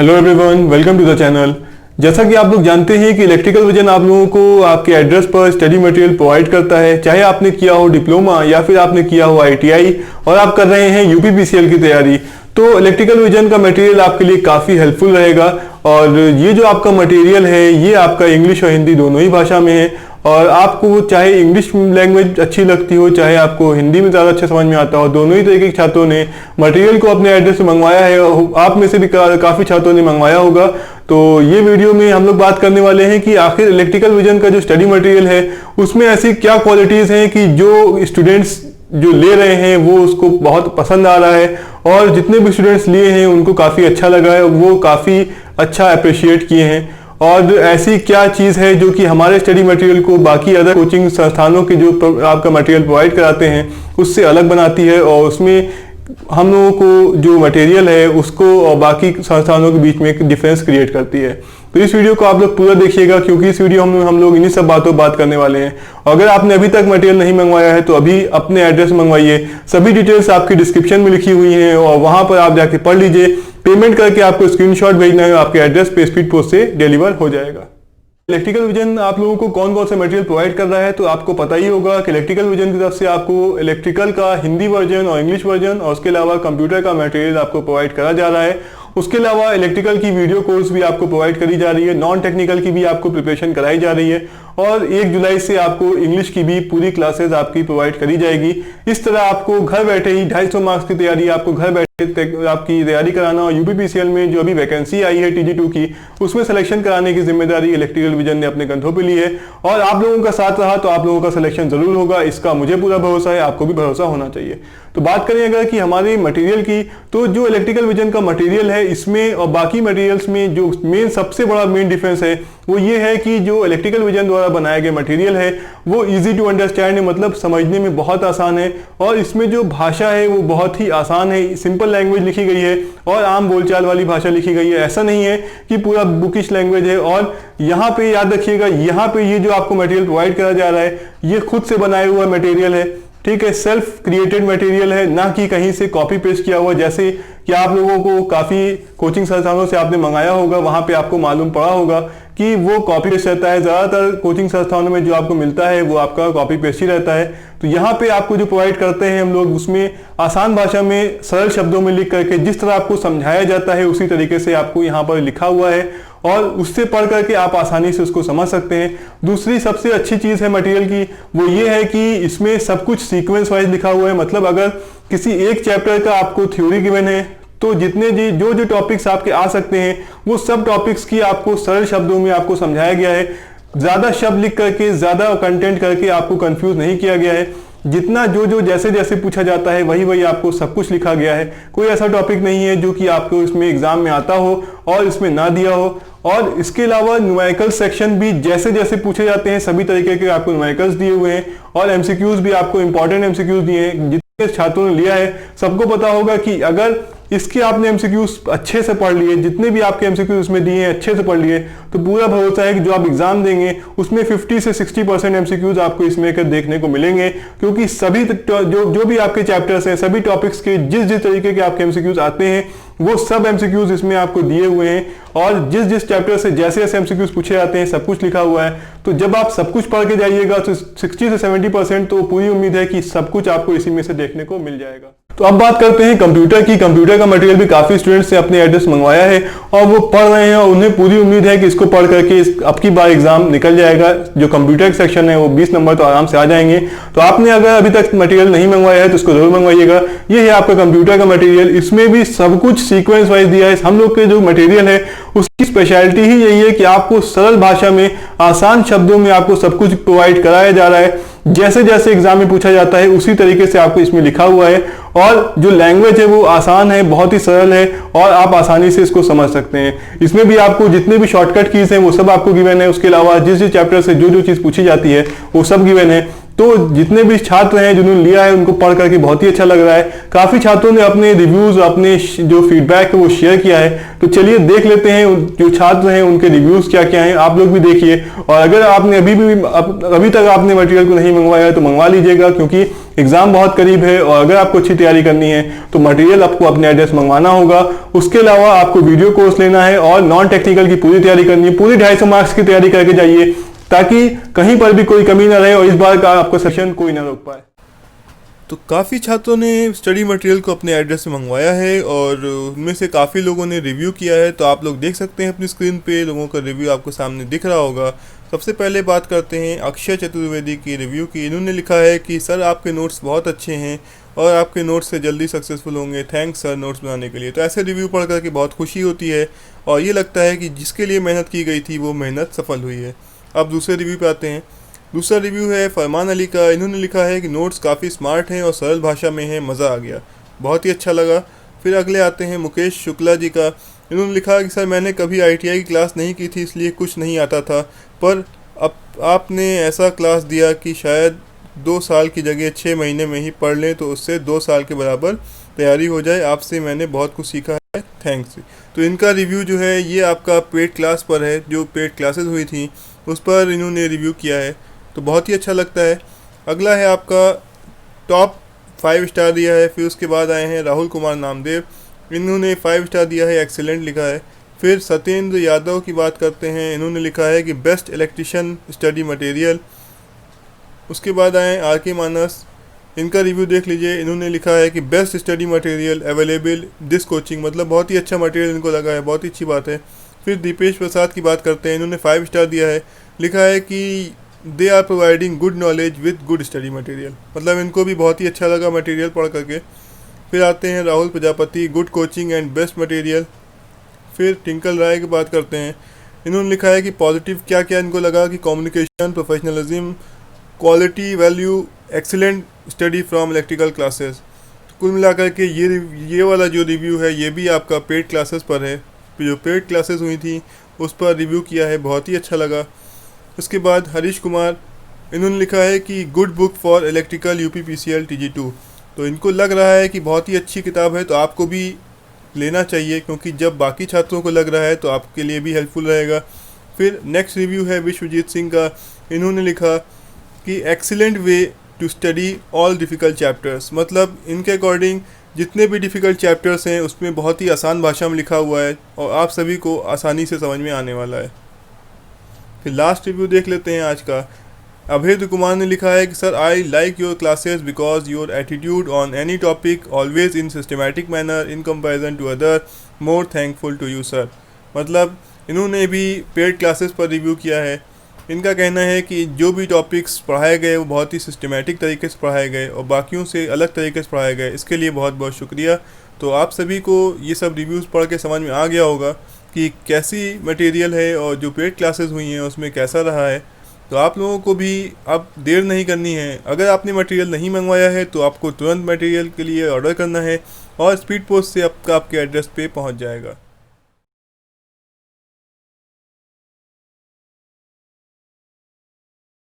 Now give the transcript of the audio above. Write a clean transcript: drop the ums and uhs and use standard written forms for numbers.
Hello everyone, welcome to the channel. जैसा कि आप लोग जानते हैं कि इलेक्ट्रिकल विजन आप लोगों को आपके एड्रेस पर स्टडी मटेरियल प्रोवाइड करता है, चाहे आपने किया हो डिप्लोमा या फिर आपने किया हो आईटीआई और आप कर रहे हैं यूपीपीसीएल की तैयारी। तो इलेक्ट्रिकल विजन का मटेरियल आपके लिए काफ़ी हेल्पफुल रहेगा। और ये जो आपका मटेरियल है ये आपका इंग्लिश और हिंदी दोनों ही भाषा में है। और आपको चाहे इंग्लिश लैंग्वेज अच्छी लगती हो, चाहे आपको हिंदी में ज़्यादा अच्छा समझ में आता हो, दोनों ही तरीके के छात्रों ने मटेरियल को अपने एड्रेस से मंगवाया है। आप में से भी काफ़ी छात्रों ने मंगवाया होगा। तो ये वीडियो में हम लोग बात करने वाले हैं कि आखिर इलेक्ट्रिकल विजन का जो स्टडी मटेरियल है उसमें ऐसी क्या क्वालिटीज़ हैं कि जो स्टूडेंट्स जो ले रहे हैं वो उसको बहुत पसंद आ रहा है, और जितने भी स्टूडेंट्स लिए हैं उनको काफ़ी अच्छा लगा है, वो काफ़ी अच्छा अप्रिशिएट किए हैं। और ऐसी क्या चीज़ है जो कि हमारे स्टडी मटेरियल को बाकी अदर कोचिंग संस्थानों के जो आपका मटेरियल प्रोवाइड कराते हैं उससे अलग बनाती है, और उसमें हम लोगों को जो मटेरियल है उसको और बाकी संस्थानों के बीच में एक डिफरेंस क्रिएट करती है। तो इस वीडियो को आप लोग पूरा देखिएगा, क्योंकि इस वीडियो में हम लोग इन्हीं सब बातों बात करने वाले हैं। अगर आपने अभी तक मटेरियल नहीं मंगवाया है तो अभी अपने एड्रेस मंगवाइए। सभी डिटेल्स आपकी डिस्क्रिप्शन में लिखी हुई हैं और वहां पर आप जाके पढ़ लीजिए। पेमेंट करके आपको स्क्रीनशॉट भेजना है, आपके एड्रेस पे स्पीड पोस्ट से डिलीवर हो जाएगा। इलेक्ट्रिकल विजन आप लोगों को कौन कौन सा मटेरियल प्रोवाइड कर रहा है तो आपको पता ही होगा कि इलेक्ट्रिकल विजन की तरफ से आपको इलेक्ट्रिकल का हिंदी वर्जन और इंग्लिश वर्जन और उसके अलावा कंप्यूटर का मटेरियल आपको प्रोवाइड करा जा रहा है। उसके अलावा इलेक्ट्रिकल की वीडियो कोर्स भी आपको प्रोवाइड करी जा रही है, नॉन टेक्निकल की भी आपको प्रिपरेशन कराई जा रही है, और 1 जुलाई से आपको इंग्लिश की भी पूरी क्लासेस आपकी प्रोवाइड करी जाएगी। इस तरह आपको घर बैठे ही 250 मार्क्स की तैयारी आपको घर बैठे आपकी तैयारी कराना, और यूपीपीसीएल में जो अभी वैकेंसी आई है TG2 की उसमें सिलेक्शन कराने की जिम्मेदारी इलेक्ट्रिकल विजन ने अपने कंधों पे ली है। और आप लोगों का साथ रहा तो आप लोगों का सिलेक्शन जरूर होगा, इसका मुझे पूरा भरोसा है, आपको भी भरोसा होना चाहिए। तो बात करें अगर कि हमारे मटेरियल की, तो जो इलेक्ट्रिकल विजन का मटेरियल है इसमें और बाकी मटेरियल्स में जो सबसे बड़ा मेन डिफरेंस है वो ये है कि जो इलेक्ट्रिकल विजन द्वारा बनाया गया मटेरियल है वो इजी टू अंडरस्टैंड है, मतलब समझने में बहुत आसान है, और इसमें जो भाषा है वो बहुत ही आसान है, सिंपल लैंग्वेज लिखी गई है और आम बोलचाल वाली भाषा लिखी गई है। ऐसा नहीं है कि पूरा बुकिश लैंग्वेज है। और यहाँ पे याद रखिएगा, यहाँ पे ये जो आपको मटेरियल प्रोवाइड करा जा रहा है ये खुद से बनाया हुआ मटेरियल है, ठीक है, सेल्फ क्रिएटेड मटेरियल है, ना कि कहीं से कॉपी पेस्ट किया हुआ। जैसे कि आप लोगों को काफ़ी कोचिंग संस्थानों से आपने मंगाया होगा, वहाँ पे आपको मालूम पड़ा होगा कि वो कॉपी पेस्ट रहता है। ज़्यादातर कोचिंग संस्थानों में जो आपको मिलता है वो आपका कॉपी पेस्ट ही रहता है। तो यहाँ पे आपको जो प्रोवाइड करते हैं हम लोग उसमें आसान भाषा में सरल शब्दों में लिख करके जिस तरह आपको समझाया जाता है उसी तरीके से आपको यहाँ पर लिखा हुआ है, और उससे पढ़ करके आप आसानी से उसको समझ सकते हैं। दूसरी सबसे अच्छी चीज़ है मटेरियल की वो ये है कि इसमें सब कुछ सीक्वेंस वाइज लिखा हुआ है। मतलब अगर किसी एक चैप्टर का आपको थ्योरी गिवन है तो जितने जो टॉपिक्स आपके आ सकते हैं वो सब टॉपिक्स की आपको सरल शब्दों में आपको समझाया गया है। ज़्यादा शब्द लिख करके, ज़्यादा कंटेंट करके आपको कंफ्यूज नहीं किया गया है। जितना जो जैसे जैसे पूछा जाता है वही आपको सब कुछ लिखा गया है। कोई ऐसा टॉपिक नहीं है जो कि आपको इसमें एग्जाम में आता हो और इसमें ना दिया हो। और इसके अलावा न्यूमेरिकल सेक्शन भी जैसे जैसे पूछे जाते हैं सभी तरीके के आपको न्यूमेरिकल्स दिए हुए हैं, और एमसीक्यूज भी आपको इंपॉर्टेंट एमसीक्यूज दिए हैं। जितने छात्रों ने लिया है सबको पता होगा कि अगर इसके आपने एमसीक्यूज अच्छे से पढ़ लिए, जितने भी आपके एमसीक्यूज उसमें दिए हैं अच्छे से पढ़ लिए, तो पूरा भरोसा है कि जो आप एग्जाम देंगे उसमें 50 से 60% एमसीक्यूज आपको इसमें देखने को मिलेंगे। क्योंकि सभी जो भी आपके चैप्टर्स हैं, सभी टॉपिक्स के जिस तरीके के आपके एमसीक्यूज आते हैं वो सब एमसीक्यूज इसमें आपको दिए हुए हैं, और जिस चैप्टर से जैसे जैसे एमसीक्यूज पूछे जाते हैं सब कुछ लिखा हुआ है। तो जब आप सब कुछ पढ़ के जाइएगा तो 60 से 70% तो पूरी उम्मीद है कि सब कुछ आपको इसी में से देखने को मिल जाएगा। तो अब बात करते हैं कंप्यूटर की। कंप्यूटर का मटेरियल भी काफी स्टूडेंट्स से अपने एड्रेस मंगवाया है और वो पढ़ रहे हैं, और उन्हें पूरी उम्मीद है कि इसको पढ़ करके अब की बार एग्जाम निकल जाएगा। जो कंप्यूटर सेक्शन है वो 20 नंबर तो आराम से आ जाएंगे। तो आपने अगर अभी तक मटेरियल नहीं मंगवाया है तो उसको जरूर मंगवाइएगा। ये है आपका कंप्यूटर का मटेरियल, इसमें भी सब कुछ सीक्वेंस वाइज दिया है। हम लोग के जो मटेरियल है उसकी स्पेशलिटी ही यही है कि आपको सरल भाषा में आसान शब्दों में आपको सब कुछ प्रोवाइड कराया जा रहा है। जैसे जैसे एग्जाम में पूछा जाता है उसी तरीके से आपको इसमें लिखा हुआ है, और जो लैंग्वेज है वो आसान है, बहुत ही सरल है, और आप आसानी से इसको समझ सकते हैं। इसमें भी आपको जितने भी शॉर्टकट कीज हैं वो सब आपको गिवन है। उसके अलावा जिस चैप्टर से जो चीज़ पूछी जाती है वो सब गिवन है। तो जितने भी छात्र हैं जिन्होंने लिया है उनको पढ़ करके बहुत ही अच्छा लग रहा है। काफ़ी छात्रों ने अपने रिव्यूज़, अपने जो फीडबैक है वो शेयर किया है। तो चलिए देख लेते हैं जो छात्र हैं उनके रिव्यूज़ क्या क्या हैं, आप लोग भी देखिए। और अगर आपने अभी तक आपने मटेरियल को नहीं मंगवाया है तो मंगवा लीजिएगा, क्योंकि एग्जाम बहुत करीब है और अगर आपको अच्छी तैयारी करनी है तो मटेरियल आपको अपने एड्रेस मंगवाना होगा। उसके अलावा आपको वीडियो कोर्स लेना है और नॉन टेक्निकल की पूरी तैयारी करनी है, पूरी 250 मार्क्स की तैयारी करके जाइए, ताकि कहीं पर भी कोई कमी ना रहे और इस बार का आपका सेशन कोई ना रोक पाए। तो काफ़ी छात्रों ने स्टडी मटेरियल को अपने एड्रेस से मंगवाया है और उनमें से काफ़ी लोगों ने रिव्यू किया है। तो आप लोग देख सकते हैं अपनी स्क्रीन पे, लोगों का रिव्यू आपको सामने दिख रहा होगा। सबसे पहले बात करते हैं अक्षय चतुर्वेदी की रिव्यू की। इन्होंने लिखा है कि सर आपके नोट्स बहुत अच्छे हैं और आपके नोट्स से जल्दी सक्सेसफुल होंगे, थैंक्स सर नोट्स बनाने के लिए। तो ऐसे रिव्यू पढ़ करके बहुत खुशी होती है और ये लगता है कि जिसके लिए मेहनत की गई थी वो मेहनत सफल हुई है। अब दूसरे रिव्यू पे आते हैं। दूसरा रिव्यू है फरमान अली का। इन्होंने लिखा है कि नोट्स काफ़ी स्मार्ट हैं और सरल भाषा में हैं, मज़ा आ गया, बहुत ही अच्छा लगा। फिर अगले आते हैं मुकेश शुक्ला जी का। इन्होंने लिखा कि सर मैंने कभी ITI की क्लास नहीं की थी, इसलिए कुछ नहीं आता था, पर अब आपने ऐसा क्लास दिया कि शायद 2 साल की जगह 6 महीने में ही पढ़ लें तो उससे 2 साल के बराबर तैयारी हो जाए। आपसे मैंने बहुत कुछ सीखा है, थैंक्स। तो इनका रिव्यू जो है ये आपका पेड क्लास पर है, जो पेड क्लासेस हुई थी उस पर इन्होंने रिव्यू किया है, तो बहुत ही अच्छा लगता है। अगला है आपका टॉप 5 स्टार दिया है। फिर उसके बाद आए हैं राहुल कुमार नामदेव। इन्होंने 5 स्टार दिया है, एक्सीलेंट लिखा है। फिर सत्येंद्र यादव की बात करते हैं। इन्होंने लिखा है कि बेस्ट इलेक्ट्रिशियन स्टडी मटेरियल। उसके बाद आए RK मानस। इनका रिव्यू देख लीजिए। इन्होंने लिखा है कि best study material available this coaching, मतलब बहुत ही अच्छा मटेरियल इनको लगा है, बहुत ही अच्छी बात है। फिर दीपेश प्रसाद की बात करते हैं। इन्होंने 5 स्टार दिया है, लिखा है कि they are providing good knowledge with good study material, मतलब इनको भी बहुत ही अच्छा लगा मटेरियल पढ़ करके। फिर आते हैं Rahul Prajapati, good coaching and best material. फिर टिंकल राय की बात करते हैं। इन्होंने लिखा है कि पॉजिटिव क्या क्या इनको लगा कि communication, professionalism, quality, value, excellent study from electrical classes. कुल मिलाकर के ये वाला जो रिव्यू है ये भी आपका पेड क्लासेस पर है। जो पेड क्लासेस हुई थी उस पर रिव्यू किया है, बहुत ही अच्छा लगा। उसके बाद हरीश कुमार, इन्होंने लिखा है कि good book for electrical UPPCL TG2। तो इनको लग रहा है कि बहुत ही अच्छी किताब है, तो आपको भी लेना चाहिए, क्योंकि जब बाकी छात्रों को लग रहा है तो आपके लिए भी हेल्पफुल रहेगा। फिर नेक्स्ट रिव्यू है विश्वजीत सिंह का। इन्होंने लिखा कि excellent way to study all difficult chapters, मतलब इनके अकॉर्डिंग जितने भी डिफ़िकल्ट चैप्टर्स हैं उसमें बहुत ही आसान भाषा में लिखा हुआ है और आप सभी को आसानी से समझ में आने वाला है। फिर लास्ट रिव्यू देख लेते हैं आज का। अभेद कुमार ने लिखा है कि sir I like your classes because your attitude on any topic always in systematic manner in comparison to other, more thankful to you sir. मतलब इन्होंने भी पेड क्लासेस पर रिव्यू किया है। इनका कहना है कि जो भी टॉपिक्स पढ़ाए गए वो बहुत ही सिस्टमैटिक तरीके से पढ़ाए गए और बाकियों से अलग तरीके से पढ़ाए गए, इसके लिए बहुत बहुत शुक्रिया। तो आप सभी को ये सब रिव्यूज़ पढ़ के समझ में आ गया होगा कि कैसी मटेरियल है और जो पेड क्लासेस हुई हैं उसमें कैसा रहा है। तो आप लोगों को भी अब देर नहीं करनी है। अगर आपने मटेरियल नहीं मंगवाया है तो आपको तुरंत मटेरियल के लिए ऑर्डर करना है और स्पीड पोस्ट से आपके एड्रेस पे पहुंच जाएगा।